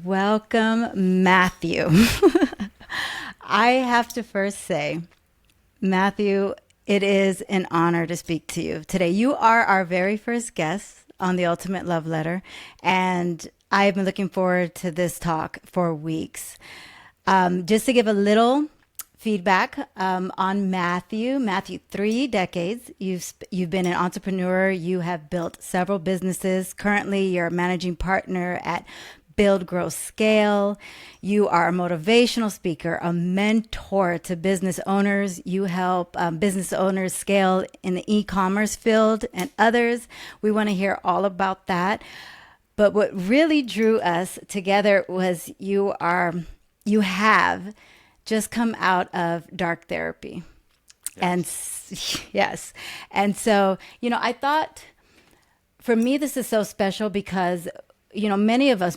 Welcome, Matthew. I have to first say, Matthew, it is an honor to speak to you today. You are our very first guest on the Ultimate Love Letter, and I've been looking forward to this talk for weeks. Just to give a little feedback on Matthew, 3 decades. You've been an entrepreneur. You have built several businesses. Currently, you're a managing partner at Build, Grow, Scale. You are a motivational speaker, a mentor to business owners. You help business owners scale in the e-commerce field and others. We want to hear all about that. But what really drew us together was you have just come out of dark therapy. And yes. And so, I thought for me, this is so special because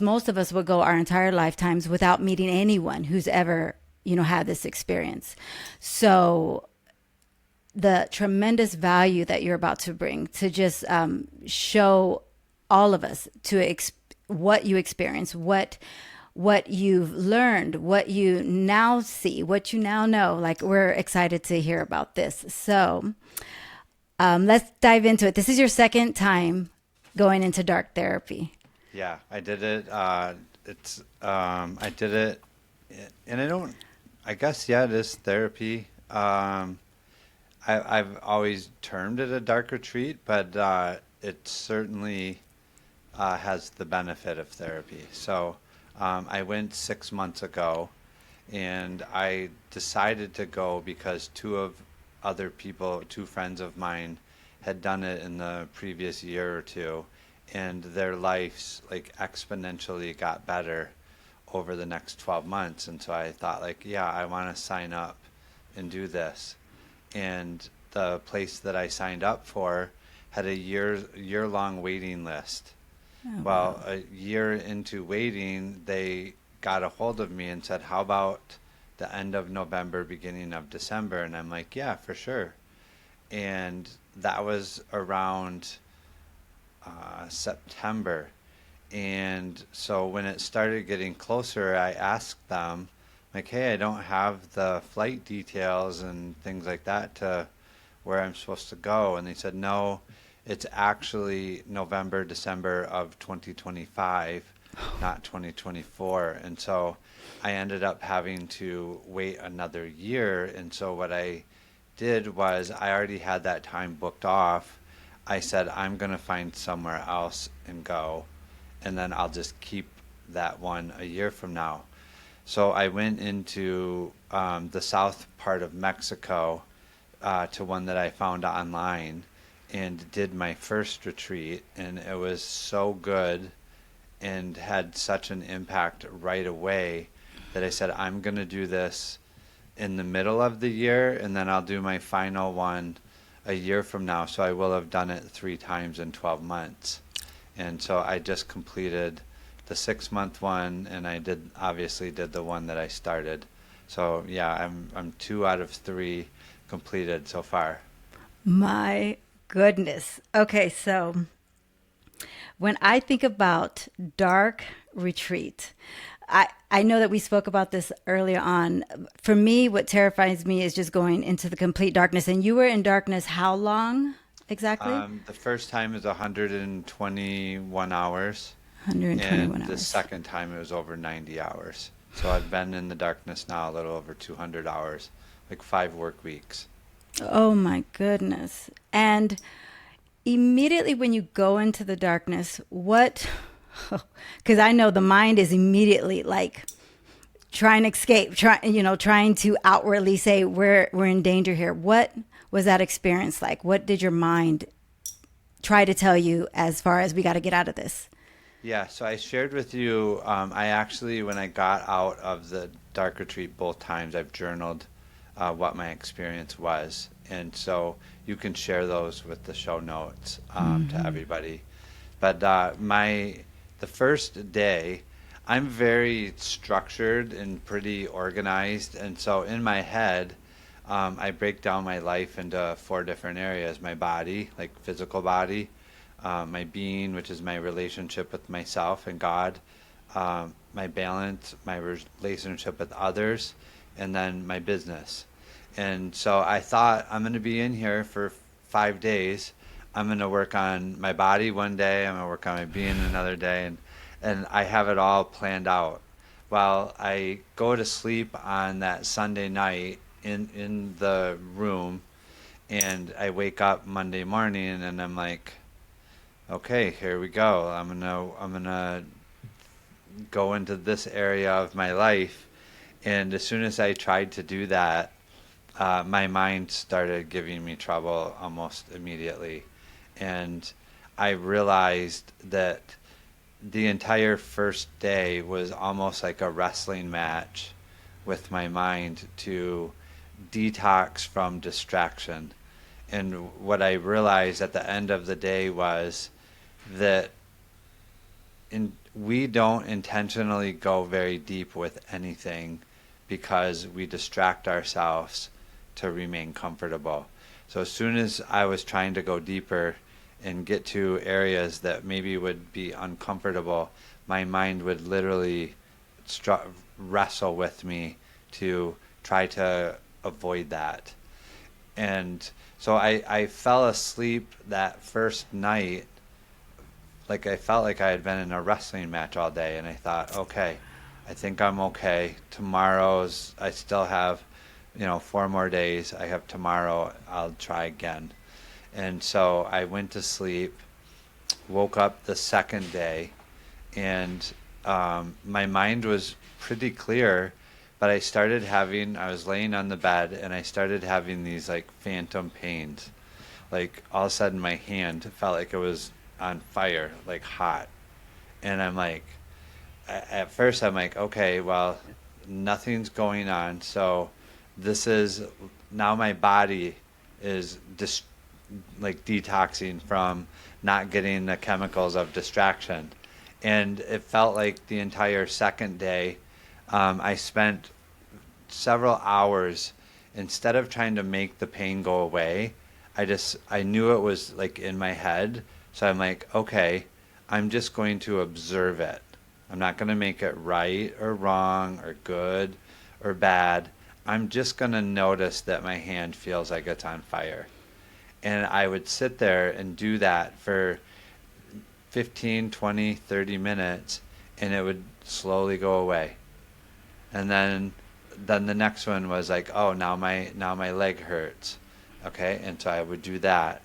most of us will go our entire lifetimes without meeting anyone who's ever, had this experience. So the tremendous value that you're about to bring to just show all of us what you experience, what you've learned, what you now see, what you now know. Like, we're excited to hear about this. So let's dive into it. This is your second time going into dark therapy. Yeah, I did it. I did it, and I guess, yeah, it is therapy. I've always termed it a dark retreat, but it certainly has the benefit of therapy. So I went 6 months ago, and I decided to go because two friends of mine, had done it in the previous year or two, and their lives like exponentially got better over the next 12 months. And so I thought, like, yeah, I want to sign up and do this. And the place that I signed up for had a year-long waiting list. Oh, Well, wow. a year into waiting, they got a hold of me and said, how about the end of November, beginning of December? And I'm like, yeah, for sure. And that was around September. And so when it started getting closer, I asked them, like, hey, I don't have the flight details and things like that to where I'm supposed to go. And they said, no, it's actually November, December of 2025, not 2024. And so I ended up having to wait another year. And so what I did was, I already had that time booked off. I said, I'm going to find somewhere else and go, and then I'll just keep that one a year from now. So I went into the south part of Mexico to one that I found online, and did my first retreat, and it was so good and had such an impact right away that I said, I'm going to do this in the middle of the year, and then I'll do my final one a year from now. So I will have done it 3 times in 12 months. And so I just completed the 6-month one, and I obviously did the one that I started. So yeah, I'm 2 out of 3 completed so far. My goodness. Okay, so when I think about dark retreat, I know that we spoke about this earlier on. For me, what terrifies me is just going into the complete darkness. And you were in darkness how long exactly? The first time is 121 hours, 121 and the hours. second time it was over 90 hours. So I've been in the darkness now a little over 200 hours, like 5 work weeks. Oh my goodness. And immediately when you go into the darkness, what, because I know the mind is immediately like trying to escape, trying to outwardly say we're in danger here. What was that experience like? What did your mind try to tell you as far as we got to get out of this? Yeah, so I shared with you, I actually, when I got out of the dark retreat both times, I've journaled what my experience was. And so you can share those with the show notes to everybody. But the first day, I'm very structured and pretty organized. And so in my head, I break down my life into 4 different areas: my body, like physical body, my being, which is my relationship with myself and God, my balance, my relationship with others, and then my business. And so I thought I'm going to be in here for 5 days. I'm going to work on my body one day. I'm going to work on my being another day, and I have it all planned out. Well, I go to sleep on that Sunday night in the room, and I wake up Monday morning, and I'm like, okay, here we go. I'm gonna go into this area of my life, and as soon as I tried to do that, my mind started giving me trouble almost immediately. And I realized that the entire first day was almost like a wrestling match with my mind to detox from distraction. And what I realized at the end of the day was that we don't intentionally go very deep with anything because we distract ourselves to remain comfortable. So as soon as I was trying to go deeper and get to areas that maybe would be uncomfortable, my mind would literally wrestle with me to try to avoid that. And so I fell asleep that first night like I felt like I had been in a wrestling match all day, and I thought, okay, I think I'm okay. Tomorrow's I still have, 4 more days. I have tomorrow. I'll try again. And so I went to sleep, woke up the second day, and my mind was pretty clear, but I was laying on the bed, and I started having these like phantom pains. Like all of a sudden my hand felt like it was on fire, like hot. And I'm like, at first I'm like, okay, well, nothing's going on. So this is now my body is like detoxing from not getting the chemicals of distraction. And it felt like the entire second day, I spent several hours instead of trying to make the pain go away. I knew it was like in my head. So I'm like, okay, I'm just going to observe it. I'm not going to make it right or wrong or good or bad. I'm just going to notice that my hand feels like it's on fire. And I would sit there and do that for 15, 20, 30 minutes, and it would slowly go away. And then the next one was like, oh, now my leg hurts. Okay? And so I would do that.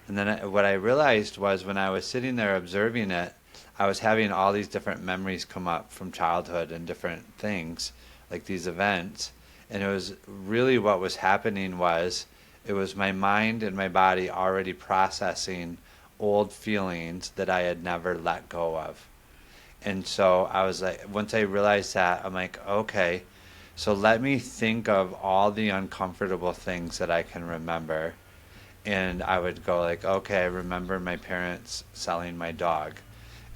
And then what I realized was when I was sitting there observing it, I was having all these different memories come up from childhood and different things, like these events. And it was really what was happening was it was my mind and my body already processing old feelings that I had never let go of. And so I was like, once I realized that, I'm like, okay, so let me think of all the uncomfortable things that I can remember. And I would go like, okay, I remember my parents selling my dog.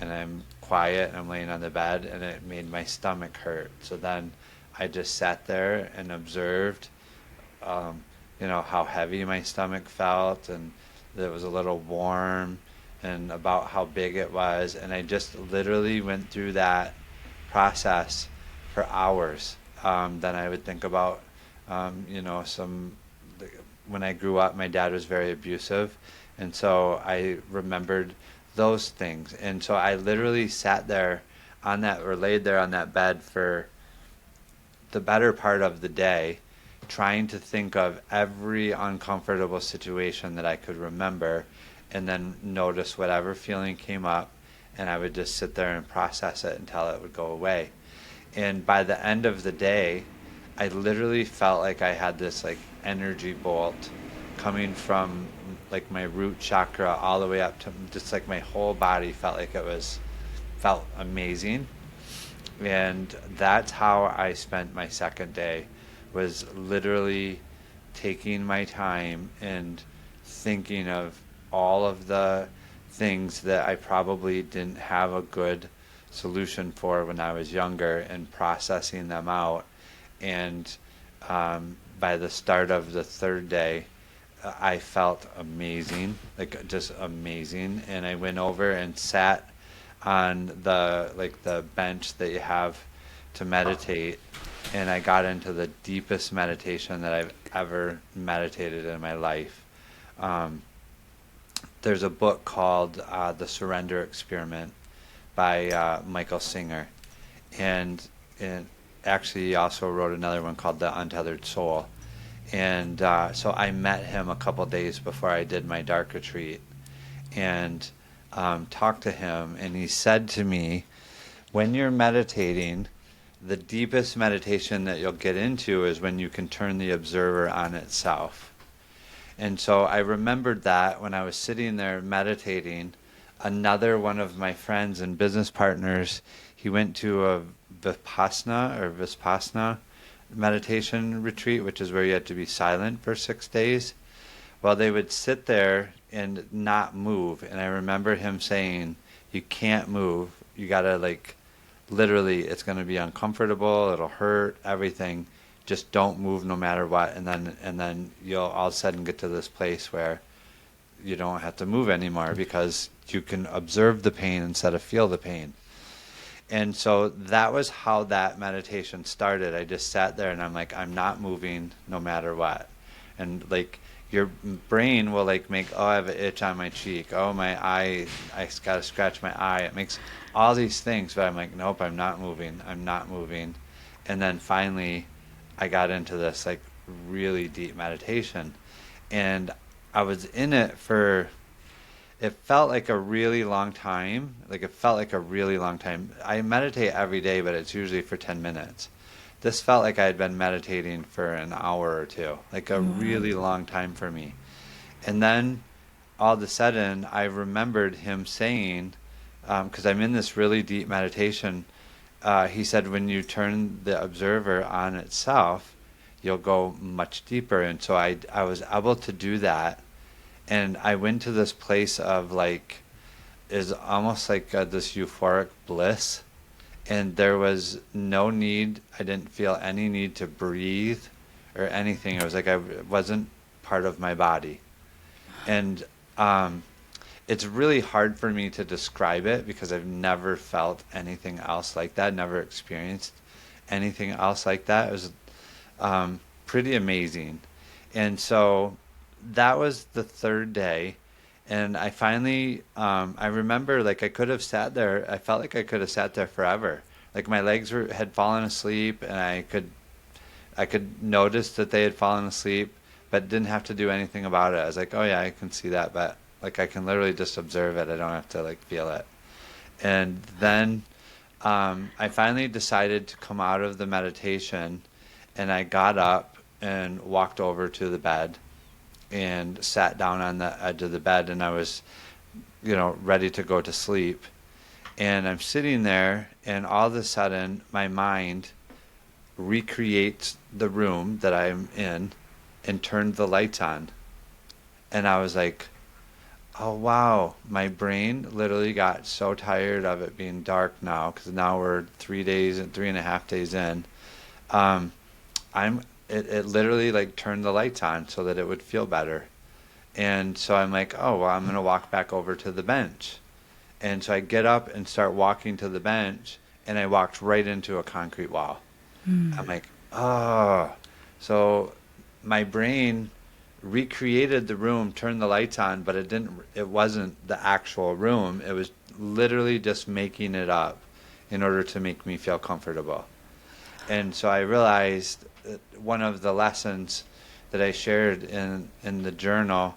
And I'm quiet and I'm laying on the bed and it made my stomach hurt. So then I just sat there and observed, how heavy my stomach felt and that it was a little warm and about how big it was. And I just literally went through that process for hours. Then I would think about, some when I grew up, my dad was very abusive, and so I remembered those things. And so I literally sat there laid there on that bed for the better part of the day, trying to think of every uncomfortable situation that I could remember, and then notice whatever feeling came up, and I would just sit there and process it until it would go away. And by the end of the day, I literally felt like I had this like energy bolt coming from like my root chakra all the way up to just like my whole body felt amazing. And that's how I spent my second day, was literally taking my time and thinking of all of the things that I probably didn't have a good solution for when I was younger and processing them out. And by the start of the third day, I felt amazing, like just amazing. And I went over and sat on the bench that you have to meditate, and I got into the deepest meditation that I've ever meditated in my life. Um, there's a book called The Surrender Experiment by Michael Singer, and actually he also wrote another one called The Untethered Soul. And so I met him a couple days before I did my dark retreat, and talked to him, and he said to me, when you're meditating, the deepest meditation that you'll get into is when you can turn the observer on itself. And so I remembered that when I was sitting there meditating. Another one of my friends and business partners, he went to a Vipassana meditation retreat, which is where you had to be silent for 6 days. Well, they would sit there and not move. And I remember him saying, you can't move. You gotta, like, literally, it's gonna be uncomfortable, it'll hurt, everything. Just don't move no matter what. And then you'll all of a sudden get to this place where you don't have to move anymore because you can observe the pain instead of feel the pain. And so that was how that meditation started. I just sat there and I'm like, I'm not moving no matter what. And like your brain will like make, oh, I have an itch on my cheek. Oh, my eye, I got to scratch my eye. It makes all these things, but I'm like, nope, I'm not moving. I'm not moving. And then finally I got into this like really deep meditation, and I was in it for, it felt like a really long time. Like it felt like a really long time. I meditate every day, but it's usually for 10 minutes. This felt like I had been meditating for an hour or two, like a really long time for me. And then all of a sudden, I remembered him saying, because I'm in this really deep meditation, he said, when you turn the observer on itself, you'll go much deeper. And so I was able to do that. And I went to this place of like, is almost like this euphoric bliss. And there was no need, I didn't feel any need to breathe or anything. It was like I wasn't part of my body. And it's really hard for me to describe it because I've never felt anything else like that, never experienced anything else like that. It was pretty amazing. And so that was the third day. And I finally, I remember like I could have sat there, I felt like I could have sat there forever. Like my legs had fallen asleep, and I could notice that they had fallen asleep, but didn't have to do anything about it. I was like, oh yeah, I can see that, but like I can literally just observe it. I don't have to like feel it. And then I finally decided to come out of the meditation, and I got up and walked over to the bed and sat down on the edge of the bed, and I was, ready to go to sleep. And I'm sitting there, and all of a sudden, my mind recreates the room that I'm in and turned the lights on. And I was like, oh wow, my brain literally got so tired of it being dark now, because now we're 3.5 days in. It literally like turned the lights on so that it would feel better. And so I'm like, oh, well, I'm going to walk back over to the bench. And so I get up and start walking to the bench, and I walked right into a concrete wall. I'm like, oh. So my brain recreated the room, turned the lights on, but it wasn't the actual room. It was literally just making it up in order to make me feel comfortable. And so I realized that one of the lessons that I shared in the journal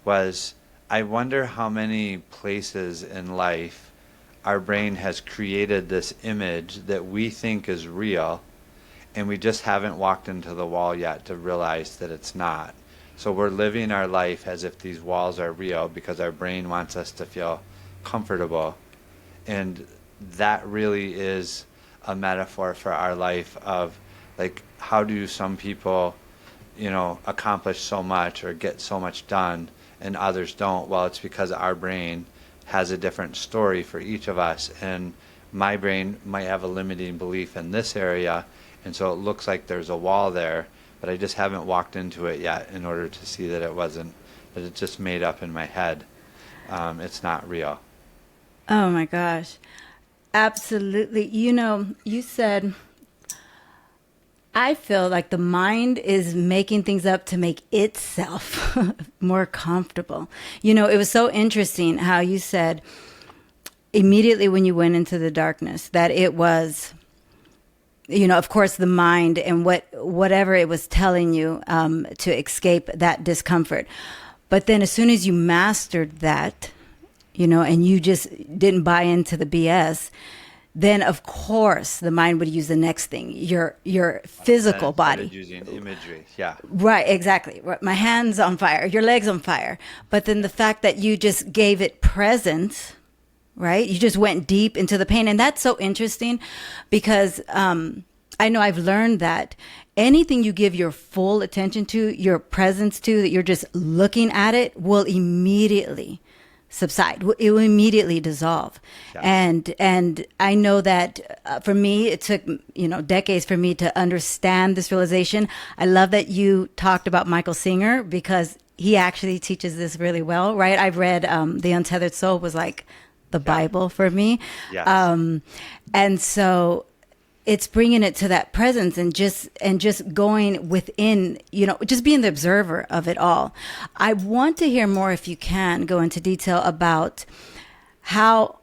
was, I wonder how many places in life our brain has created this image that we think is real, and we just haven't walked into the wall yet to realize that it's not. So we're living our life as if these walls are real because our brain wants us to feel comfortable. And that really is a metaphor for our life of, like, how do some people, accomplish so much or get so much done and others don't? Well, it's because our brain has a different story for each of us. And my brain might have a limiting belief in this area, and so it looks like there's a wall there, but I just haven't walked into it yet in order to see that it wasn't, that it's just made up in my head. It's not real. Oh my gosh. Absolutely. You said, I feel like the mind is making things up to make itself more comfortable. It was so interesting how you said immediately when you went into the darkness that it was, of course, the mind and whatever it was telling you to escape that discomfort. But then as soon as you mastered that, and you just didn't buy into the BS, then of course the mind would use the next thing, your Then physical it started body. using imagery. Yeah. Right, exactly. Right, my hands on fire, your legs on fire. But then the fact that you just gave it presence, right? You just went deep into the pain. And that's so interesting because I know I've learned that anything you give your full attention to, your presence to, that you're just looking at it, will immediately subside. It will immediately dissolve. Yeah. And I know that for me, it took, decades for me to understand this realization. I love that you talked about Michael Singer because he actually teaches this really well, right? I've read The Untethered Soul was like the Yeah. Bible for me. Yes. And so it's bringing it to that presence and just going within, just being the observer of it all. I want to hear more, if you can go into detail about how,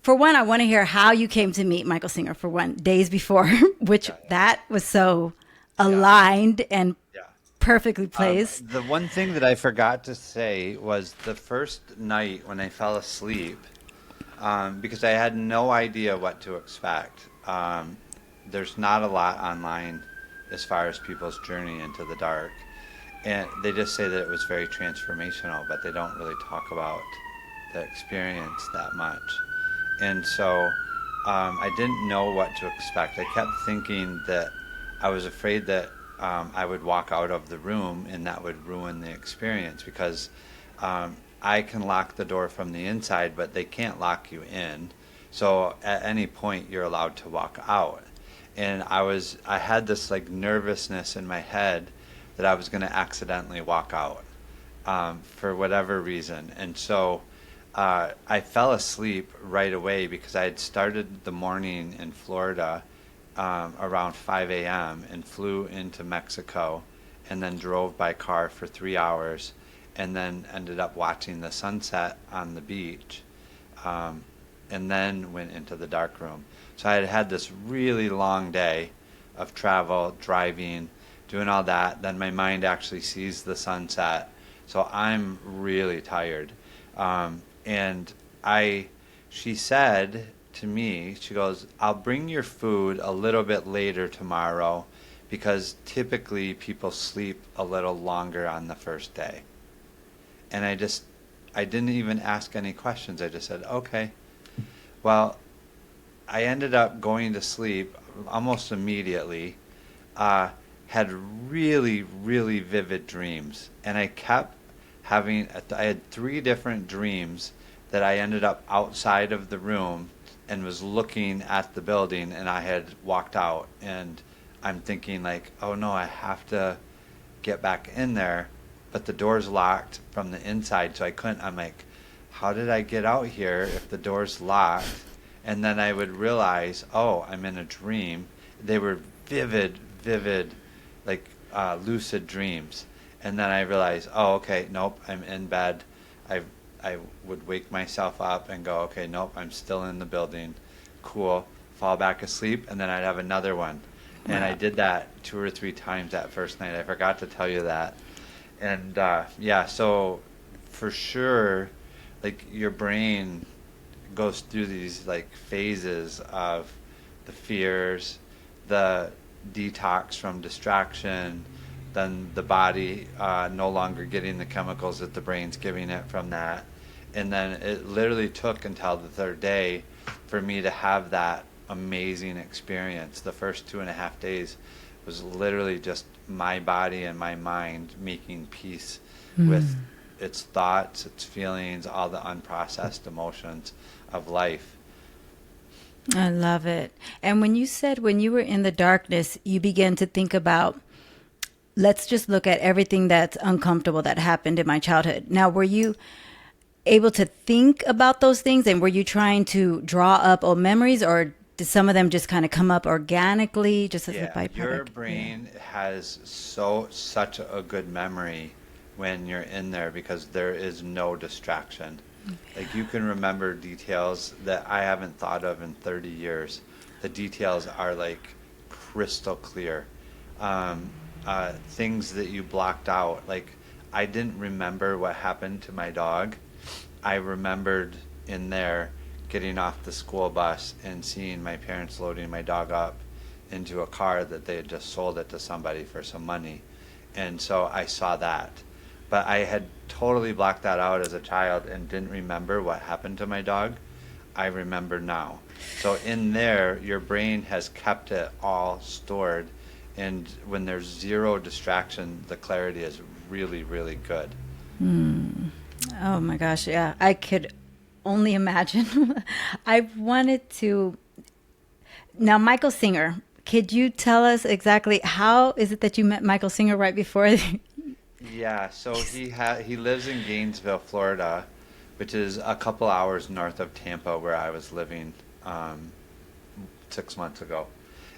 for one, I want to hear how you came to meet Michael Singer, for one, days before, which Yeah. that was so Yeah. aligned and Yeah. perfectly placed. The one thing that I forgot to say was the first night when I fell asleep, because I had no idea what to expect. There's not a lot online as far as people's journey into the dark. And they just say that it was very transformational, but they don't really talk about the experience that much. And so I didn't know what to expect. I kept thinking that I was afraid that I would walk out of the room and that would ruin the experience because I can lock the door from the inside, but they can't lock you in. So at any point, you're allowed to walk out. And I had this like nervousness in my head that I was going to accidentally walk out for whatever reason. And so I fell asleep right away because I had started the morning in Florida around 5 a.m. and flew into Mexico and then drove by car for 3 hours and then ended up watching the sunset on the beach and then went into the dark room. So I had had this really long day of travel, driving, doing all that. Then my mind actually sees the sunset. So I'm really tired. And she said to me, she goes, I'll bring your food a little bit later tomorrow because typically people sleep a little longer on the first day. And I didn't even ask any questions. I just said, okay. Well, I ended up going to sleep almost immediately, had really, really vivid dreams. And I had 3 different dreams that I ended up outside of the room and was looking at the building and I had walked out. And I'm thinking like, oh no, I have to get back in there. But the door's locked from the inside, so I couldn't. I'm like, how did I get out here if the door's locked? And then I would realize, oh, I'm in a dream. They were vivid, like lucid dreams. And then I realized, oh, okay, nope, I'm in bed. I would wake myself up and go, okay, nope, I'm still in the building. Cool. Fall back asleep, and then I'd have another one. And I did that 2 or 3 times that first night. I forgot to tell you that. And yeah, so for sure, like your brain goes through these like phases of the fears, the detox from distraction, then the body no longer getting the chemicals that the brain's giving it from that. And then it literally took until the 3rd day for me to have that amazing experience. The first 2.5 days was literally just my body and my mind making peace with its thoughts, its feelings, all the unprocessed emotions of life. I love it. And when you said when you were in the darkness, you began to think about, let's just look at everything that's uncomfortable that happened in my childhood. Now, were you able to think about those things? And were you trying to draw up old memories, or did some of them just kind of come up organically, just as a Yeah, your byproduct? Yeah. brain has such a good memory when you're in there because there is no distraction. Like you can remember details that I haven't thought of in 30 years. The details are like crystal clear. Um, Things that you blocked out, like I didn't remember what happened to my dog. I remembered in there getting off the school bus and seeing my parents loading my dog up into a car that they had just sold it to somebody for some money. And so I saw that. But I had totally blocked that out as a child and didn't remember what happened to my dog. I remember now. So in there, your brain has kept it all stored. And when there's zero distraction, the clarity is really, really good. Oh my gosh, yeah. I could only imagine. I wanted to. Now, Michael Singer, could you tell us exactly how is it that you met Michael Singer right before? Yeah, so he lives in Gainesville, Florida, which is a couple hours north of Tampa, where I was living um, 6 months ago.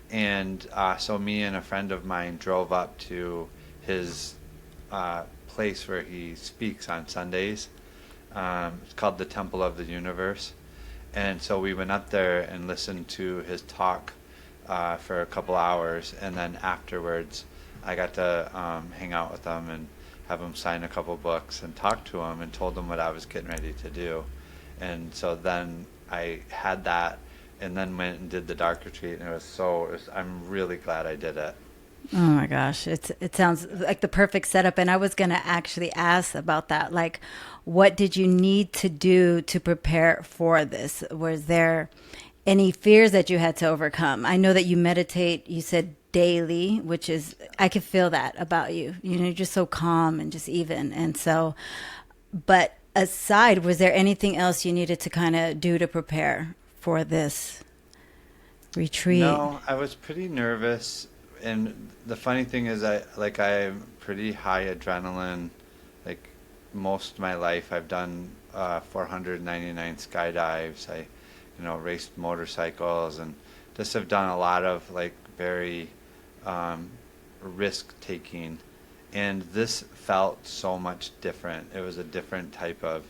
And so me and a friend of mine drove up to his place where he speaks on Sundays. It's called the Temple of the Universe. And so we went up there and listened to his talk for a couple hours, and then afterwards, I got to hang out with him and have him sign a couple books and talk to him and told him what I was getting ready to do. And so then I had that, and then went and did the dark retreat, and I'm really glad I did it. Oh my gosh, it sounds like the perfect setup. And I was gonna actually ask about that. Like, what did you need to do to prepare for this? Was there any fears that you had to overcome? I know that you meditate, you said daily, which is I could feel that about you. You know, you're just so calm and just even. And so, but aside, was there anything else you needed to kind of do to prepare for this retreat? No, I was pretty nervous, and the funny thing is, I'm pretty high adrenaline. Like most of my life, I've done 499 skydives. Raced motorcycles, and just have done a lot of like very um, risk taking. And this felt so much different. It was a different type of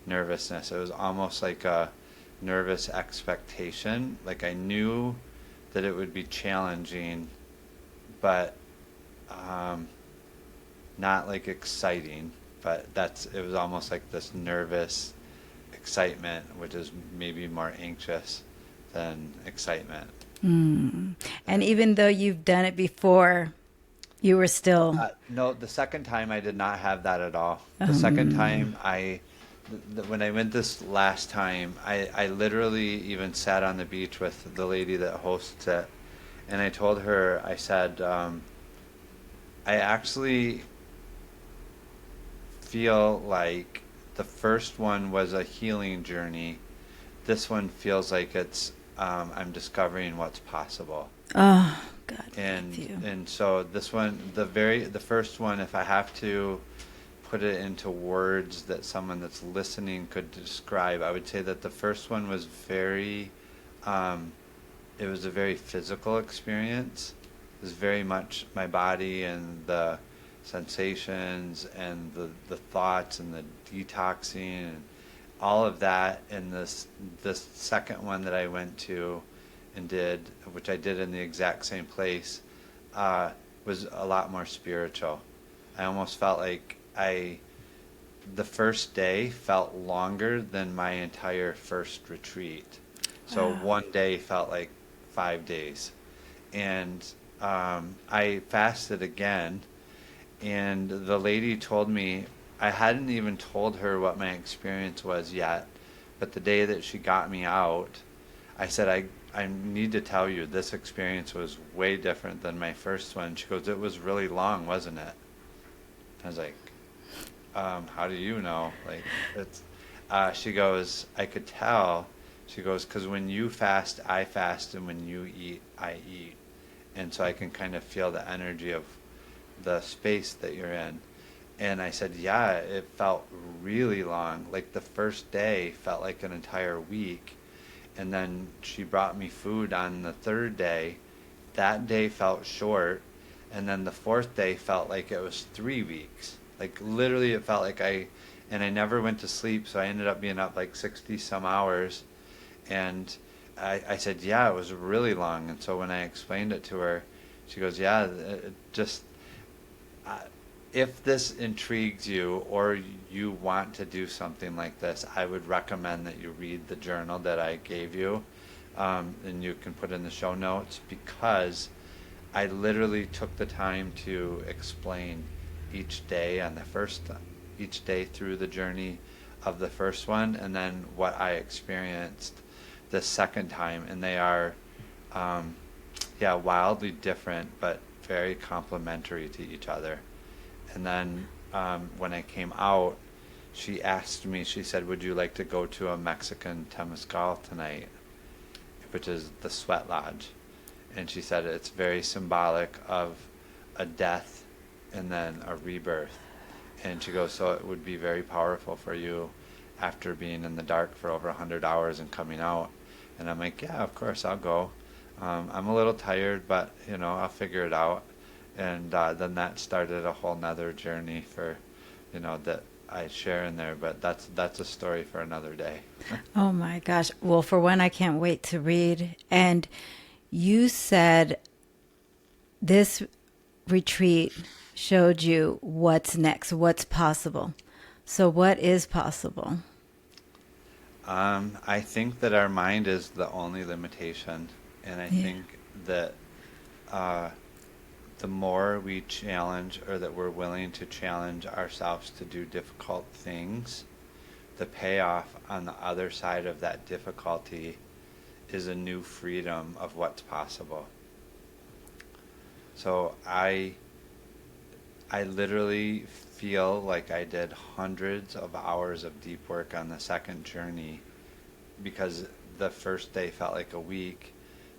nervousness. It was almost like a nervous expectation. Like I knew that it would be challenging, but um, not like exciting. But it was almost like this nervous excitement, which is maybe more anxious than excitement. Mm. And even though you've done it before, you were still. No, the second time I did not have that at all. The second time when I went this last time, I literally even sat on the beach with the lady that hosts it, and I told her, I said, I actually feel like the first one was a healing journey. This one feels like I'm discovering what's possible. Oh, God, And Matthew. and so this one, the first one, if I have to put it into words that someone that's listening could describe, I would say that the first one was um, it was a very physical experience. It was very much my body and the sensations and the thoughts and the detoxing and all of that. And this second one that I went to and did, which I did in the exact same place, was a lot more spiritual. I almost felt like the first day felt longer than my entire first retreat. So Wow. one day felt like 5 days. And I fasted again, and the lady told me, I hadn't even told her what my experience was yet, but the day that she got me out, I said, I need to tell you, this experience was way different than my first one. She goes, it was really long, wasn't it? I was like, how do you know? Like, she goes, I could tell. She goes, because when you fast, I fast, and when you eat, I eat. And so I can kind of feel the energy of the space that you're in. And I said, yeah, it felt really long. Like the first day felt like an entire week. And then she brought me food on the third day. That day felt short. And then the fourth day felt like it was 3 weeks. Like literally, it felt like and I never went to sleep. So I ended up being up like 60 some hours. And I said, yeah, it was really long. And so when I explained it to her, she goes, yeah, it just, uh, if this intrigues you or you want to do something like this, I would recommend that you read the journal that I gave you, and you can put in the show notes, because I literally took the time to explain each day on the first, each day through the journey of the first one, and then what I experienced the second time, and they are, um, yeah, wildly different, but very complementary to each other. And then when I came out, she asked me, she said, would you like to go to a Mexican Temazcal tonight, which is the sweat lodge? And she said it's very symbolic of a death and then a rebirth. And she goes, so it would be very powerful for you after being in the dark for over 100 hours and coming out. And I'm like, yeah, of course, I'll go. I'm a little tired, but, I'll figure it out. And then that started a whole nother journey for, that I share in there. But that's a story for another day. Oh my gosh. Well, for one, I can't wait to read. And you said this retreat showed you what's next, what's possible. So, what is possible? I think that our mind is the only limitation. And I Yeah. think that uh, the more we challenge, or that we're willing to challenge ourselves to do difficult things, the payoff on the other side of that difficulty is a new freedom of what's possible. So I literally feel like I did hundreds of hours of deep work on the second journey, because the first day felt like a week,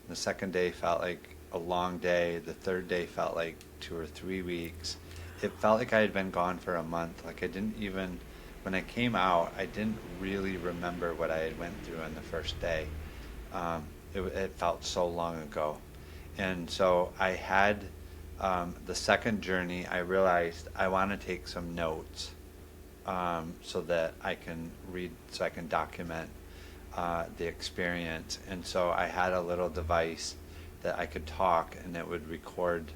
the second day felt like a long day, the third day felt like 2 or 3 weeks. It felt like I had been gone for a month. Like I didn't even, when I came out, I didn't really remember what I had went through on the first day. It felt so long ago. And so I had the second journey, I realized I want to take some notes, so that I can read, so I can document the experience. And so I had a little device that I could talk, and it would record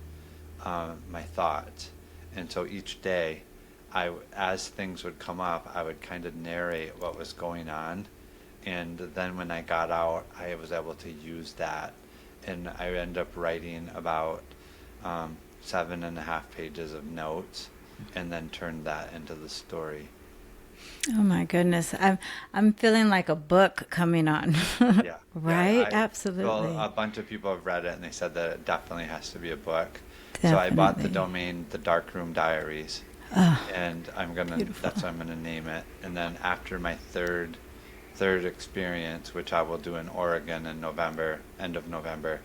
my thoughts. And so each day, as things would come up, I would kind of narrate what was going on. And then when I got out, I was able to use that. And I ended up writing about 7.5 pages of notes, and then turned that into the story. Oh my goodness. I'm feeling like a book coming on. Yeah, yeah. Right? Well, Absolutely. a bunch of people have read it, and they said that it definitely has to be a book. So I bought the Definitely. domain, The Darkroom Diaries, Oh, and beautiful. that's what I'm gonna name it. And then after my third experience, which I will do in Oregon in November, end of November,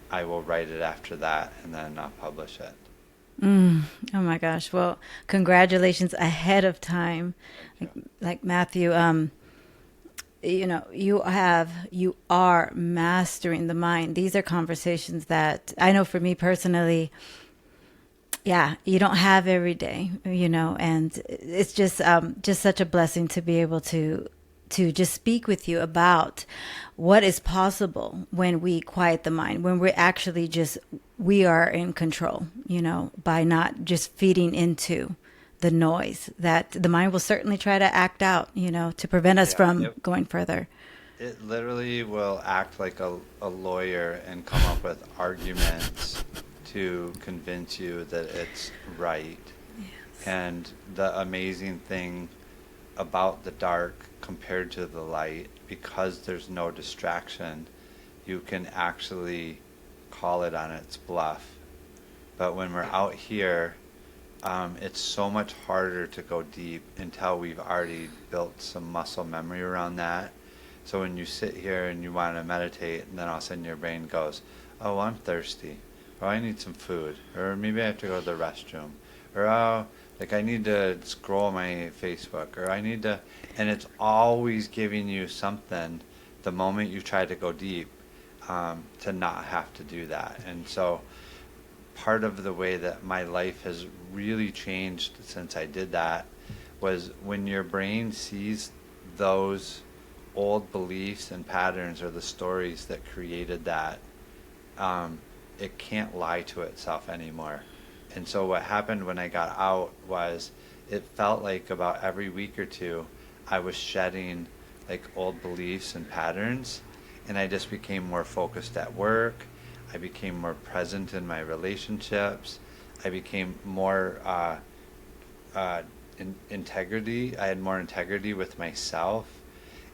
I will write it after that, and then I'll publish it. Mm. Oh my gosh. Well, congratulations ahead of time. Thank you. Like Matthew, you are mastering the mind. These are conversations that I know for me personally, yeah, you don't have every day, and it's just such a blessing to be able to just speak with you about what is possible when we quiet the mind, when we're actually just we are in control, by not just feeding into the noise that the mind will certainly try to act out, to prevent us Yeah, from going further. it literally will act like a lawyer and come up with arguments to convince you that it's right. And the amazing thing about the dark compared to the light, because there's no distraction, you can actually call it on its bluff. But when we're out here, it's so much harder to go deep until we've already built some muscle memory around that. So when you sit here and you want to meditate, and then all of a sudden your brain goes, oh, I'm thirsty, or I need some food, or maybe I have to go to the restroom, or oh, Like I need to scroll my Facebook, or I need to, and it's always giving you something the moment you try to go deep, to not have to do that. And so part of the way that my life has really changed since I did that was when your brain sees those old beliefs and patterns or the stories that created that, um, it can't lie to itself anymore. And so what happened when I got out was it felt like about every week or two I was shedding like old beliefs and patterns, and I just became more focused at work. I became more present in my relationships. I became more integrity. I had more integrity with myself.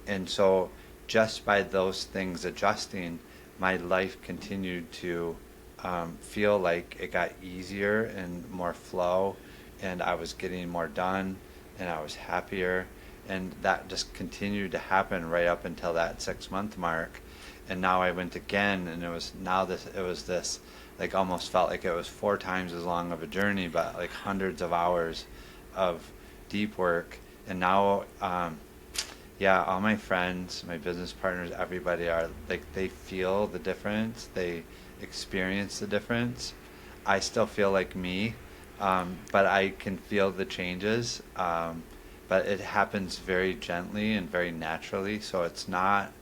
And so just by those things adjusting, my life continued to feel like it got easier and more flow, and I was getting more done, and I was happier. And that just continued to happen right up until that 6 month mark. And now I went again, and it was this, like almost felt like it was 4 times as long of a journey, but like hundreds of hours of deep work. And now, yeah, all my friends, my business partners, everybody are like, they feel the difference. They experience the difference. I still feel like me, but I can feel the changes. But it happens very gently and very naturally. So it's not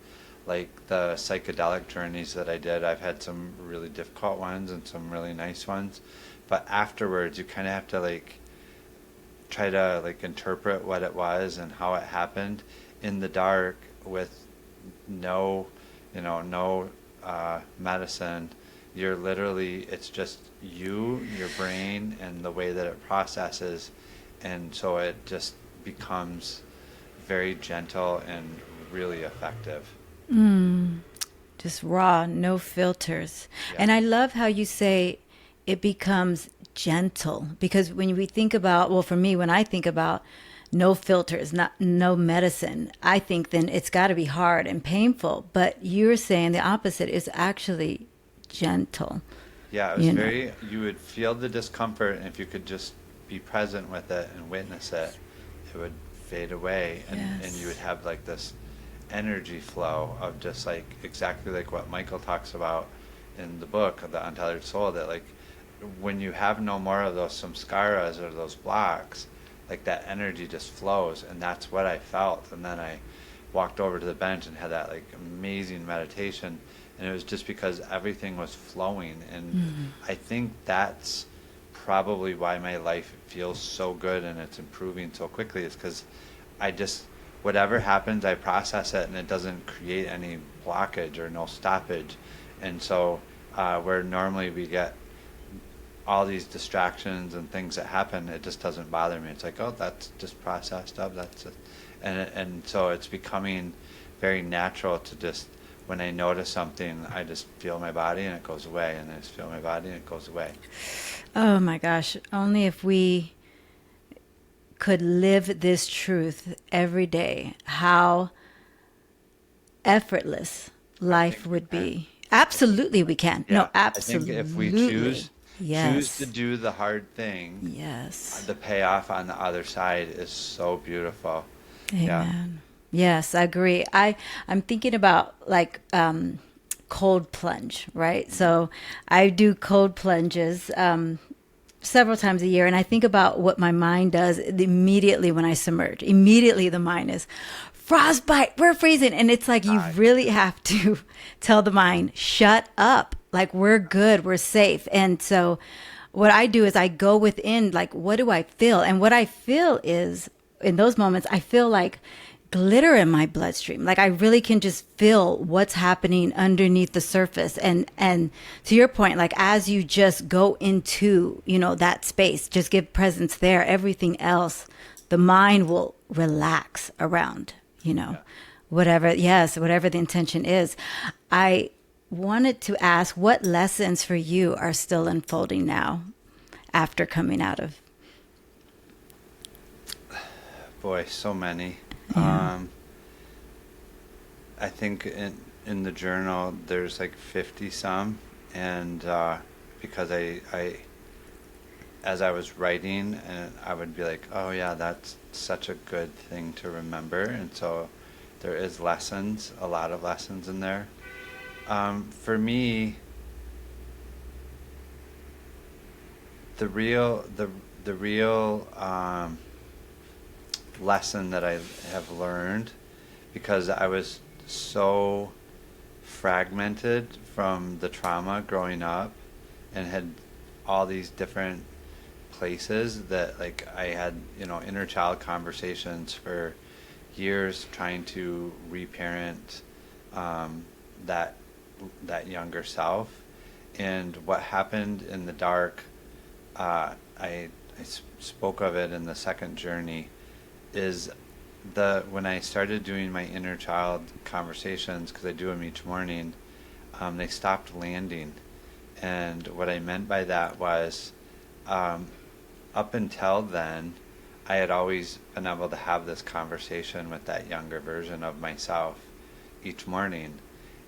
like the psychedelic journeys that I did. I've had some really difficult ones and some really nice ones. But afterwards, you kind of have to like try to like interpret what it was and how it happened in the dark with no, no medicine. You're literally, it's just you, your brain, and the way that it processes. And so it just becomes very gentle and really effective. Just raw, no filters. Yeah. And I love how you say it becomes gentle, because when we think about, well, for me, when I think about no filters, not no medicine, I think then it's got to be hard and painful. But you're saying the opposite is actually gentle, Yeah, it was you know? very, you would feel the discomfort, and if you could just be present with it and witness it, it would fade away, and you would Yes. have like this energy flow of just like exactly like what Michael talks about in the book of the Untethered Soul, that like when you have no more of those samskaras or those blocks, like that energy just flows, and that's what I felt. And then I walked over to the bench and had that like amazing meditation, and it was just because everything was flowing. And I think that's probably why my life feels so good and it's improving so quickly, is because I just, whatever happens, I process it and it doesn't create any blockage or no stoppage. And so where normally we get all these distractions and things that happen, it just doesn't bother me. It's like, oh, that's just processed up. That's it. And so it's becoming very natural to just, when I notice something, I just feel my body and it goes away, and I just feel my body and it goes away. Oh my gosh, only if we could live this truth every day, how effortless I life think we would can. be. I think Absolutely, we can. Yeah, No, I think if we absolutely. choose to Yes. do the hard thing, Yes. the payoff on the other side is so beautiful. Yeah. Amen. Yes, I agree. I'm thinking about like cold plunge, right? Mhm. So I do cold plunges several times a year, and I think about what my mind does immediately when I submerge. Immediately, the mind is frostbite. We're freezing, and it's like you I, really have to tell the mind, shut up. Like we're good, we're safe, and so what I do is I go within, like, what do I feel? And what I feel is, in those moments, I feel like glitter in my bloodstream. Like I really can just feel what's happening underneath the surface. And to your point, like as you just go into, that space, just give presence there, everything else, the mind will relax around, yeah. whatever, yes, whatever the intention is. I wanted to ask what lessons for you are still unfolding now after coming out of, Boy, so many. yeah. Um, I think in the journal there's like 50 some, and because as I was writing, and I would be like, oh yeah, that's such a good thing to remember. And so there is lessons, a lot of lessons in there. For me, the real the real lesson that I have learned, because I was so fragmented from the trauma growing up and had all these different places that, like, I had, inner child conversations for years trying to reparent um, that younger self. And what happened in the dark, I spoke of it in the second journey, is when I started doing my inner child conversations, because I do them each morning, they stopped landing. And what I meant by that was, um, up until then, I had always been able to have this conversation with that younger version of myself each morning.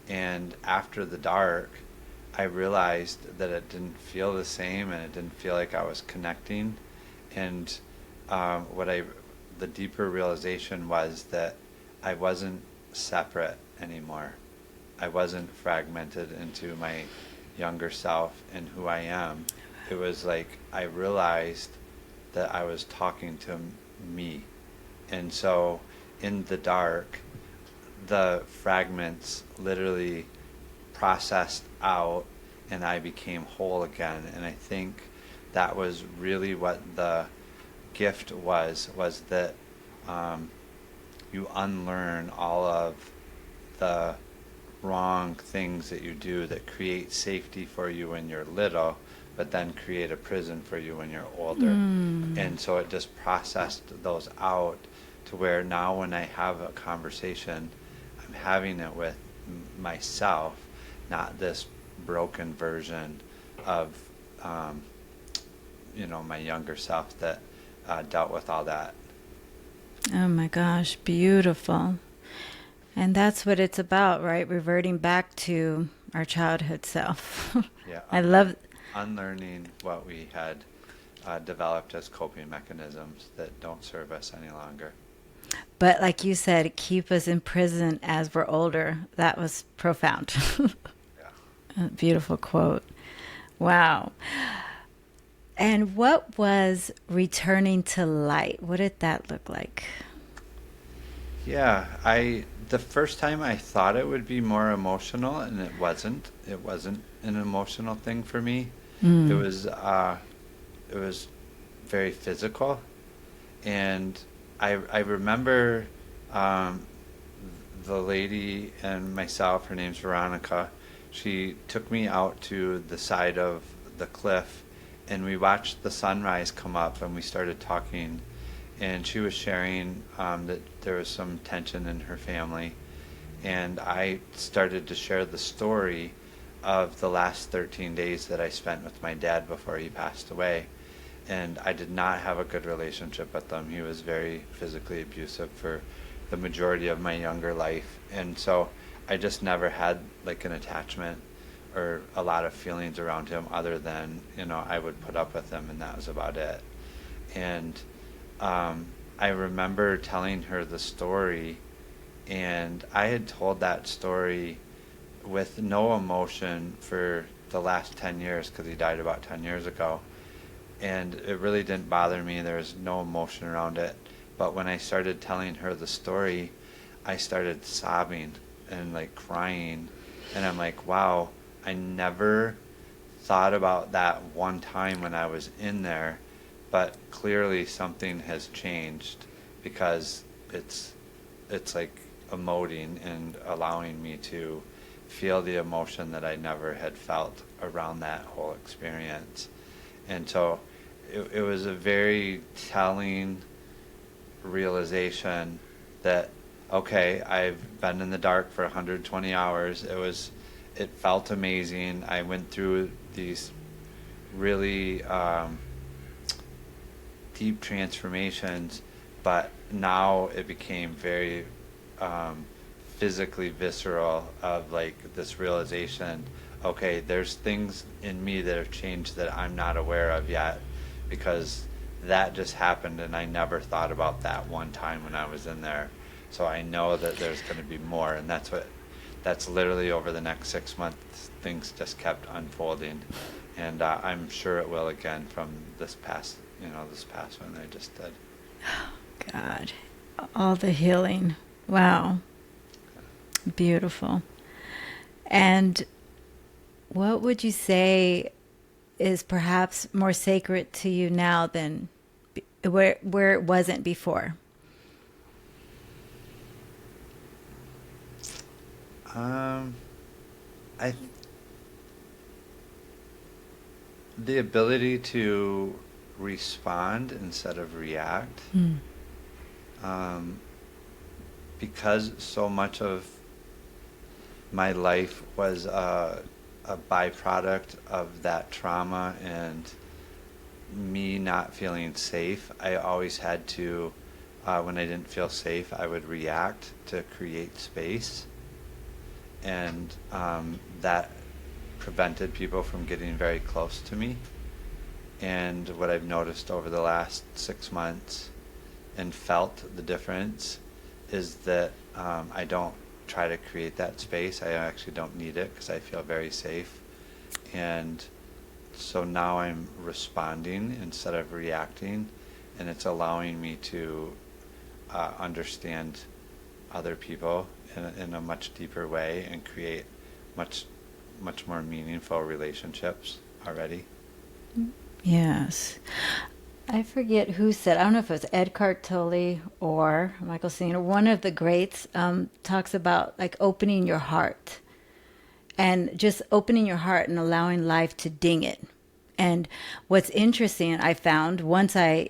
And after the dark, I realized that it didn't feel the same, and it didn't feel like I was connecting. And what I the deeper realization was that I wasn't separate anymore. I wasn't fragmented into my younger self and who I am. It was like I realized that I was talking to me. And so in the dark, the fragments literally processed out, and I became whole again. And I think that was really what the gift was that you unlearn all of the wrong things that you do that create safety for you when you're little, but then create a prison for you when you're older. And so it just processed those out to where now when I have a conversation, I'm having it with myself, not this broken version of my younger self that dealt with all that. Oh my gosh, beautiful. And that's what it's about, right? Reverting back to our childhood self. Yeah, I love. unlearning what we had developed as coping mechanisms that don't serve us any longer. But like you said, keep us in prison as we're older. That was profound. Yeah. A beautiful quote. Wow. And what was returning to light? What did that look like? Yeah, the first time I thought it would be more emotional, and it wasn't. It wasn't an emotional thing for me. It Mm. was it was very physical, and I remember um, the lady and myself. Her name's Veronica. She took me out to the side of the cliff, and we watched the sunrise come up, and we started talking. And she was sharing that there was some tension in her family, and I started to share the story of the last 13 days that I spent with my dad before he passed away. And I did not have a good relationship with him. He was very physically abusive for the majority of my younger life. And so I just never had like an attachment or a lot of feelings around him other than, I would put up with him, and that was about it. And I remember telling her the story, and I had told that story with no emotion for the last 10 years because he died about 10 years ago. And it really didn't bother me. There was no emotion around it. But when I started telling her the story, I started sobbing and like crying. And I'm like, wow, I never thought about that one time when I was in there, but clearly something has changed because it's like emoting and allowing me to feel the emotion that I never had felt around that whole experience. And so it was a very telling realization that, okay, I've been in the dark for 120 hours. It felt amazing. I went through these really deep transformations, but now it became very physically visceral of like this realization, okay, there's things in me that have changed that I'm not aware of yet because that just happened and I never thought about that one time when I was in there. So I know that there's going to be more, and that's literally over the next 6 months, things just kept unfolding. And I'm sure it will again from this past one I just did. God, all the healing. Wow. Beautiful. And what would you say is perhaps more sacred to you now than where it wasn't before? Um, I The ability to respond instead of react, Mm. um, because so much of my life was a byproduct of that trauma and me not feeling safe. I always had to, when I didn't feel safe, I would react to create space, and that prevented people from getting very close to me. And what I've noticed over the last 6 months and felt the difference is that I don't try to create that space. I actually don't need it because I feel very safe. And so now I'm responding instead of reacting, and it's allowing me to understand other people in a much deeper way and create much more meaningful relationships already. Yes. I forget who said, I don't know if it was Eckhart Tolle or Michael Singer, one of the greats, talks about like opening your heart and just opening your heart and allowing life to ding it. And what's interesting, I found once I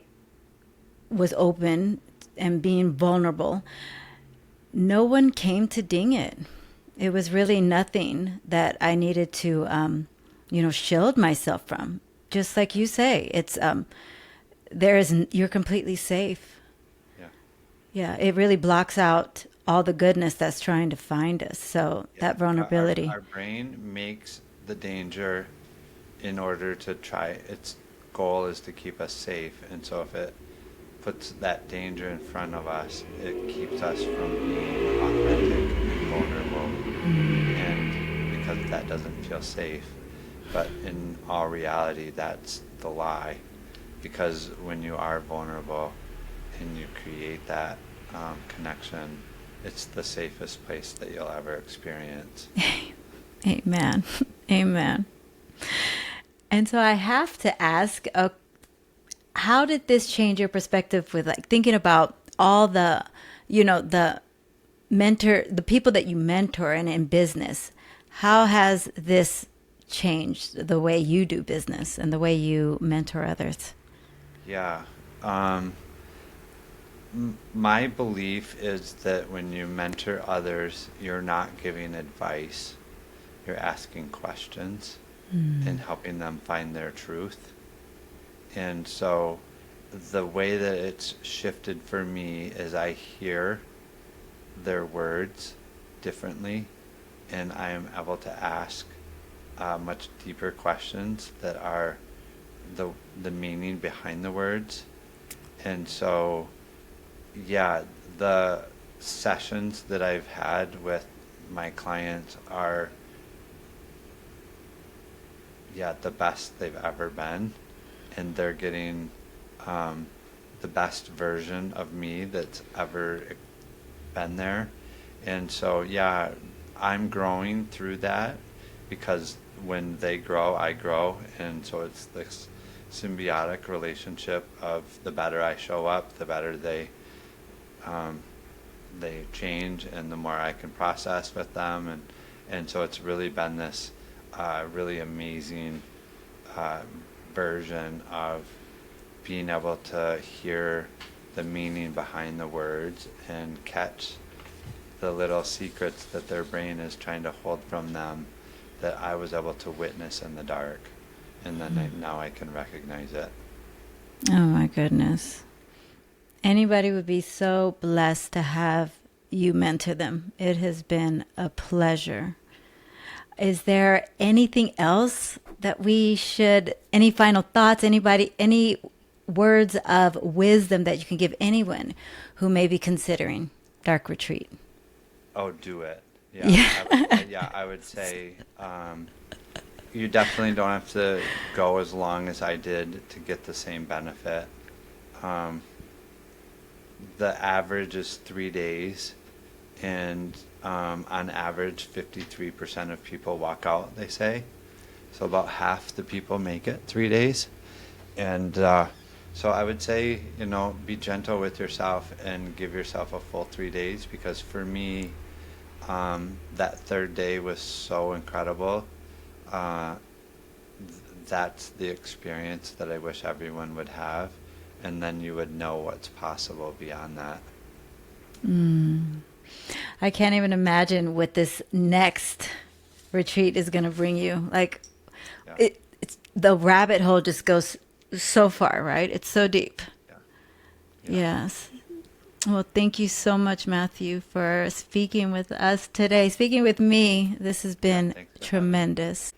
was open and being vulnerable, no one came to ding it. It was really nothing that I needed to, shield myself from. Just like you say, it's you're completely safe. Yeah. Yeah, it really blocks out all the goodness that's trying to find us. So Yeah. that Our, our vulnerability. our brain makes the danger in order to try. Its goal is to keep us safe, and so if it puts that danger in front of us, it keeps us from being authentic and vulnerable, and because that doesn't feel safe. But in all reality, that's the lie, because when you are vulnerable and you create that connection, it's the safest place that you'll ever experience. Amen. Amen. And so I have to ask, how did this change your perspective with like thinking about all the, the the people that you mentor and in business? How has this changed the way you do business and the way you mentor others? Yeah. Um, my belief is that when you mentor others, you're not giving advice, you're asking questions and helping them find their truth. And so the way that it's shifted for me is I hear their words differently, and I am able to ask much deeper questions that are the meaning behind the words. And so, yeah, the sessions that I've had with my clients are, yeah, the best they've ever been, and they're getting the best version of me that's ever been there. And so, yeah, I'm growing through that because when they grow, I grow. And so it's this symbiotic relationship of the better I show up, the better they change, and the more I can process with them. And so it's really been this really amazing uh, version of being able to hear the meaning behind the words and catch the little secrets that their brain is trying to hold from them that I was able to witness in the dark. And then now I can recognize it. Oh my goodness. Anybody would be so blessed to have you mentor them. It has been a pleasure. Is there anything else that we should, any final thoughts, anybody, any words of wisdom that you can give anyone who may be considering dark retreat? Oh, do it. Yeah, Yeah. I would say you definitely don't have to go as long as I did to get the same benefit. Um, the average is 3 days, and on average, 53% of people walk out, they say. So about half the people make it 3 days. And so I would say, be gentle with yourself and give yourself a full 3 days, because for me, that third day was so incredible. Uh, that's the experience that I wish everyone would have. And then you would know what's possible beyond that. I can't even imagine what this next retreat is going to bring you. Like, Yeah. it's the rabbit hole just goes so far, right? It's so deep. Yeah. Yes. Well, thank you so much, Matthew, for speaking with us today, speaking with me. This has been Thanks for having me. tremendous.